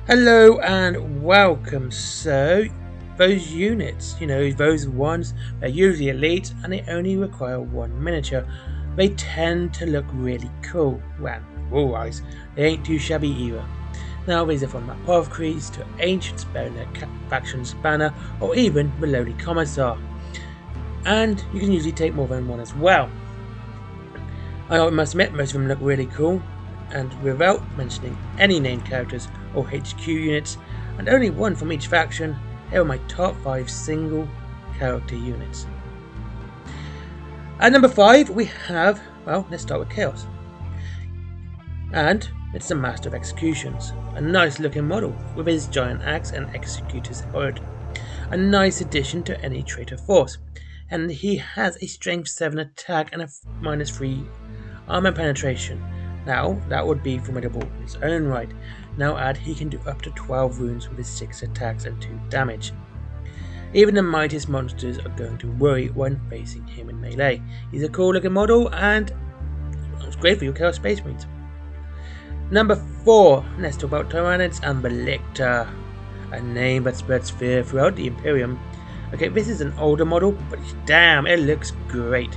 Hello and welcome. So, those units, those ones, they're usually elite and they only require one miniature. They tend to look really cool. Well, rule-wise, they ain't too shabby either. Now, these are from apothecaries to ancients bearing their faction's banner, or even the lowly commissar. And you can usually take more than one as well. I must admit, most of them look really cool, and without mentioning any named characters or HQ units, and only one from each faction, here are my top 5 single character units. At number 5 we have, well, let's start with Chaos. And it's the Master of Executions, a nice looking model with his giant axe and executor's hood. A nice addition to any traitor force, and he has a strength 7 attack and a -3 armor penetration. Now, that would be formidable in its own right. Now add he can do up to 12 wounds with his 6 attacks and 2 damage. Even the mightiest monsters are going to worry when facing him in melee. He's a cool looking model and it's great for your Chaos Space Marines. Number 4, let's talk about Tyranids and the Lecter. A name that spreads fear throughout the Imperium. Okay, this is an older model, but damn, it looks great.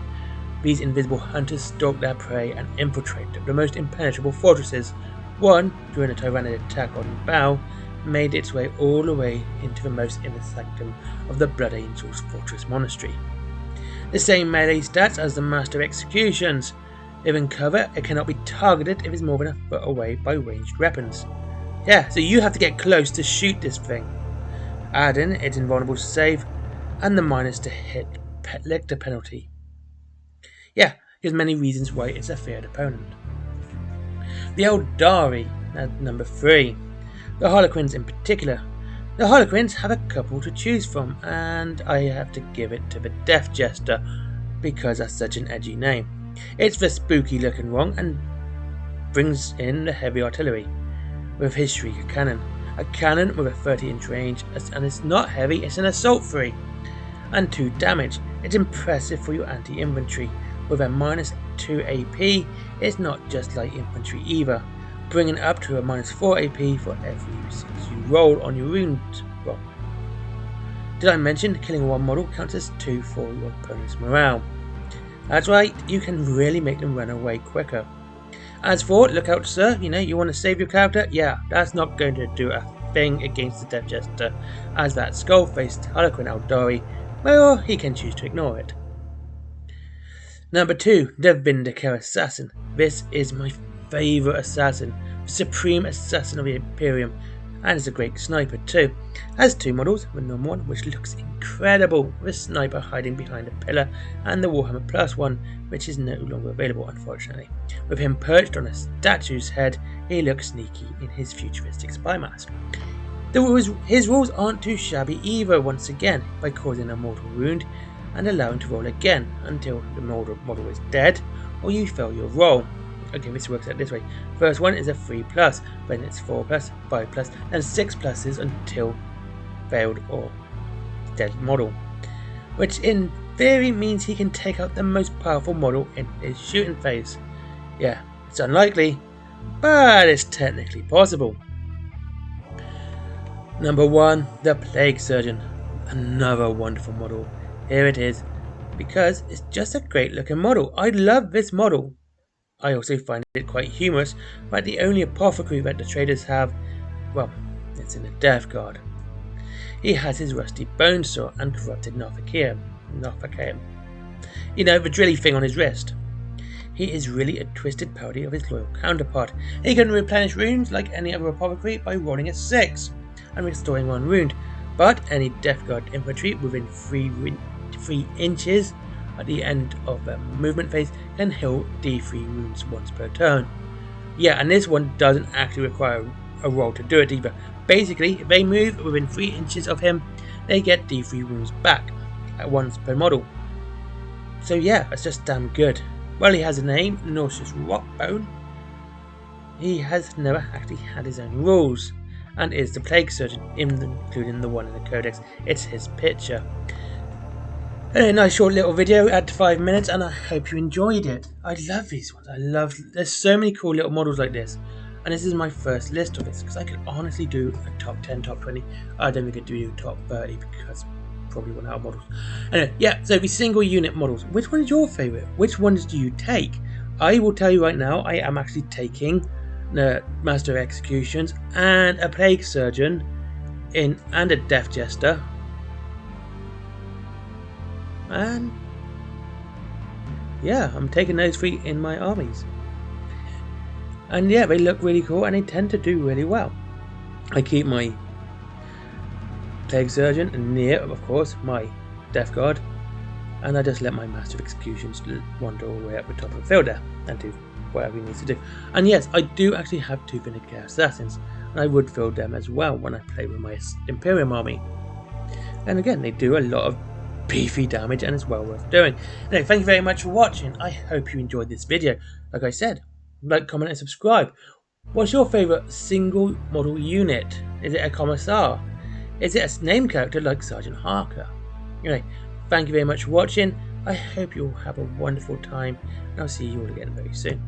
These invisible hunters stalk their prey and infiltrate the most impenetrable fortresses. One, during a Tyranid attack on Bow, made its way all the way into the most inner sanctum of the Blood Angels Fortress Monastery. The same melee stats as the Master Executions. If in cover, it cannot be targeted if it's more than a foot away by ranged weapons. Yeah, so you have to get close to shoot this thing. Add in its invulnerable save and the -to-hit Lecter penalty. Yeah, there's many reasons why it's a feared opponent. The Eldari at number 3. The Harlequins in particular. The Harlequins have a couple to choose from, and I have to give it to the Death Jester because that's such an edgy name. It's the spooky looking one and brings in the heavy artillery with his Shrieker cannon. A cannon with a 30-inch range, and it's not heavy, it's an assault 3 and 2 damage. It's impressive for your anti-infantry. With a -2 AP, it's not just light infantry either, bringing up to a -4 AP for every you roll on your wound roll. Did I mention killing one model counts as 2 for your opponent's morale? That's right, you can really make them run away quicker. As for look out sir, you want to save your character? Yeah, that's not going to do a thing against the Death Jester, as that skull-faced Harlequin Eldari, well, he can choose to ignore it. Number 2, the Vindicator Assassin. This is my favourite assassin, the supreme assassin of the Imperium, and is a great sniper too. Has 2 models, the normal one, which looks incredible, with a sniper hiding behind a pillar, and the Warhammer Plus one, which is no longer available unfortunately. With him perched on a statue's head, he looks sneaky in his futuristic spy mask. His rules aren't too shabby either, once again, by causing a mortal wound and allowing to roll again until the model is dead or you fail your roll. Okay, this works out this way. First one is a 3+, then it's 4+, 5+, and 6+ until failed or dead model. Which in theory means he can take out the most powerful model in his shooting phase. Yeah, it's unlikely, but it's technically possible. Number 1, the Plague Surgeon. Another wonderful model. Here it is, because it's just a great looking model. I love this model. I also find it quite humorous that the only apothecary that the traders have, well, it's in the Death Guard. He has his rusty bone saw and corrupted Narthacum. The drilly thing on his wrist. He is really a twisted parody of his loyal counterpart. He can replenish wounds like any other apothecary by rolling a 6 and restoring 1 wound, but any Death Guard infantry within 3 inches at the end of a movement phase can heal D3 wounds once per turn. Yeah, and this one doesn't actually require a roll to do it either. Basically, if they move within 3 inches of him, they get D3 wounds back at once per model. So yeah, that's just damn good. Well, he has a name, Nauseous Rockbone. He has never actually had his own rules, and is the Plague Surgeon, including the one in the Codex. It's his picture. A nice short little video at 5 minutes, and I hope you enjoyed it. I love these ones. There's so many cool little models like this. And this is my first list of this, because I could honestly do a top 10, top 20. I don't think I could do top 30 because probably run out of models. Anyway, yeah, so the single unit models. Which one is your favourite? Which ones do you take? I will tell you right now, I am actually taking the Master of Executions and a Plague Surgeon and a Death Jester. And yeah, I'm taking those 3 in my armies. And yeah, they look really cool and they tend to do really well. I keep my Plague Surgeon and near, of course, my Death Guard, and I just let my Master of Executions wander all the way up the top of the field there and do whatever he needs to do. And yes, I do actually have 2 Vinegar Assassins, and I would field them as well when I play with my Imperium army. And again, they do a lot of beefy damage and it's well worth doing. Anyway, thank you very much for watching. I hope you enjoyed this video. Like I said, like, comment and subscribe. What's your favourite single model unit? Is it a Commissar? Is it a name character like Sergeant Harker? Anyway, thank you very much for watching. I hope you'll have a wonderful time, and I'll see you all again very soon.